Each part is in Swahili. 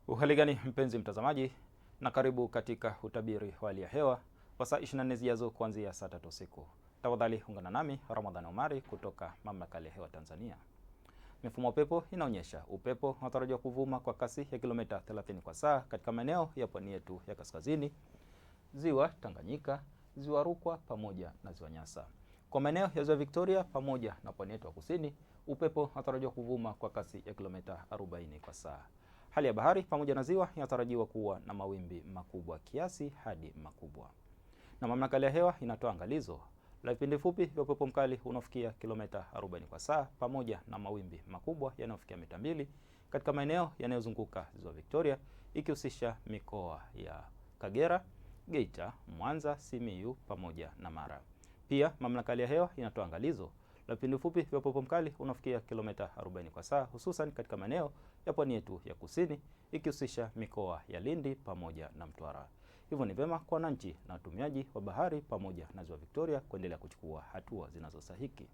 Uhali gani mpenzi mtazamaji, na karibu katika utabiri wa hali ya hewa kwa saa 24 zijazo kuanzia saa 3 usiku. Tafadhali ungana nami Ramadhani Omari kutoka Mamlaka ya Hewa Tanzania. Mifumo upepo inaonyesha upepo unatarajiwa kuvuma kwa kasi ya kilomita 30 kwa saa katika maeneo ya pwani yetu ya kaskazini, ziwa Tanganyika, ziwa Rukwa pamoja na ziwa Nyasa. Kwa maeneo ya ziwa Victoria pamoja na pwani yetu ya kusini, upepo unatarajiwa kuvuma kwa kasi ya kilomita 40 kwa saa. Hali ya bahari pamoja na ziwa inatarajiwa kuwa na mawimbi makubwa kiasi hadi makubwa. Na Mamlaka ya Hewa inatoa angalizo la vipindi fupi vya upepo mkali unaofikia kilomita 40 kwa saa pamoja na mawimbi makubwa yanayofikia mita 2 katika maeneo yanayozunguka ziwa Victoria, ikihusisha mikoa ya Kagera, Geita, Mwanza, Simiyu pamoja na Mara. Pia Mamlaka ya Hewa inatoa angalizo la vipindi fupi vya upepo mkali unafikia kilomita 40 kwa saa hususan katika maeneo ya pwani yetu ya kusini, ikihusisha mikoa ya Lindi pamoja na Mtwara. Hivyo ni vyema kwa wananchi na watumiaji wa bahari pamoja na ziwa Victoria kuendelea kuchukua hatua zinazostahiki.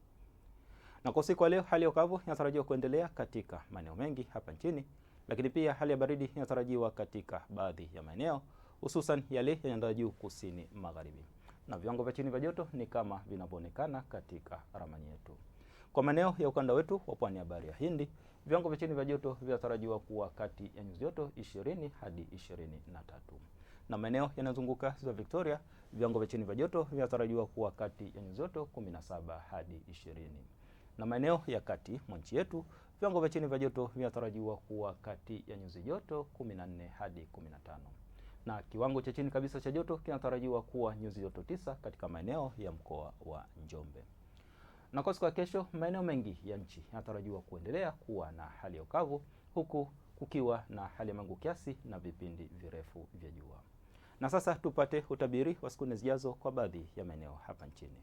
Na kwa usiku wa leo, hali ya ukavu inatarajiwa kuendelea katika maeneo mengi hapa nchini, lakini pia hali ya baridi inatarajiwa katika baadhi ya maeneo hususan yale ya nyanda juu kusini magharibi. Na viwango vya chini vya joto ni kama vinavyoonekana katika ramani yetu. Kwa maeneo ya ukanda wetu wa pwani ya bahari ya Hindi, viwango vya chini vya joto vinatarajiwa kuwa kati ya nyuzi joto 20 hadi 23. Na maeneo yanayozunguka ziwa Victoria, viwango vya chini vya joto vinatarajiwa kuwa kati ya nyuzi joto 17 hadi 20. Na maeneo ya kati mwa nchi yetu, viwango vya chini vya joto vinatarajiwa kuwa kati ya nyuzi joto 14 hadi 15. Na kiwango cha chini kabisa cha joto kinatarajiwa kuwa nyuzi joto 9 katika maeneo ya mkoa wa Njombe. Na kwa siku ya kesho, maeneo mengi ya nchi yanatarajiwa kuendelea kuwa na hali ya ukavu, huku kukiwa na hali ya mawingu kiasi na vipindi virefu vya jua. Na sasa tupate utabiri wa siku zijazo kwa baadhi ya maeneo hapa nchini.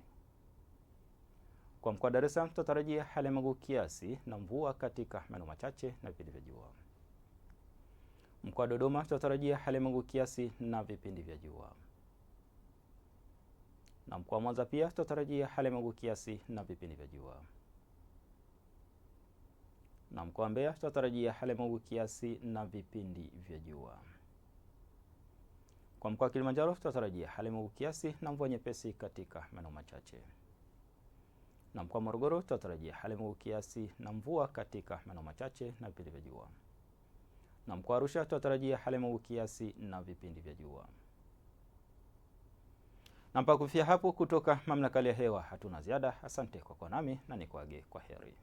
Kwa mkoa wa Dar es Salaam tunatarajia hali ya mawingu kiasi na mvua katika maeneo machache na vipindi vya jua. Mkoa wa Dodoma tunatarajia hali ya mawingu kiasi na vipindi vya jua. Na mkoa wa Mwanza pia tunatarajia hali ya mawingu kiasi na vipindi vya jua. Na mkoa wa Mbeya tunatarajia hali ya mawingu kiasi na vipindi vya jua. Kwa mkoa wa Kilimanjaro tunatarajia hali ya mawingu kiasi na mvua nyepesi katika maeneo machache. Na mkoa wa Morogoro tunatarajia hali ya mawingu kiasi na mvua katika maeneo machache na vipindi vya jua. Na mkoa wa Arusha tunatarajia hali ya mawingu kiasi na vipindi vya jua. Na mpaka kufikia hapo, kutoka Mamlaka ya Hewa hatuna ziada. Asante kwa kuwa nami na nikuage kwa heri.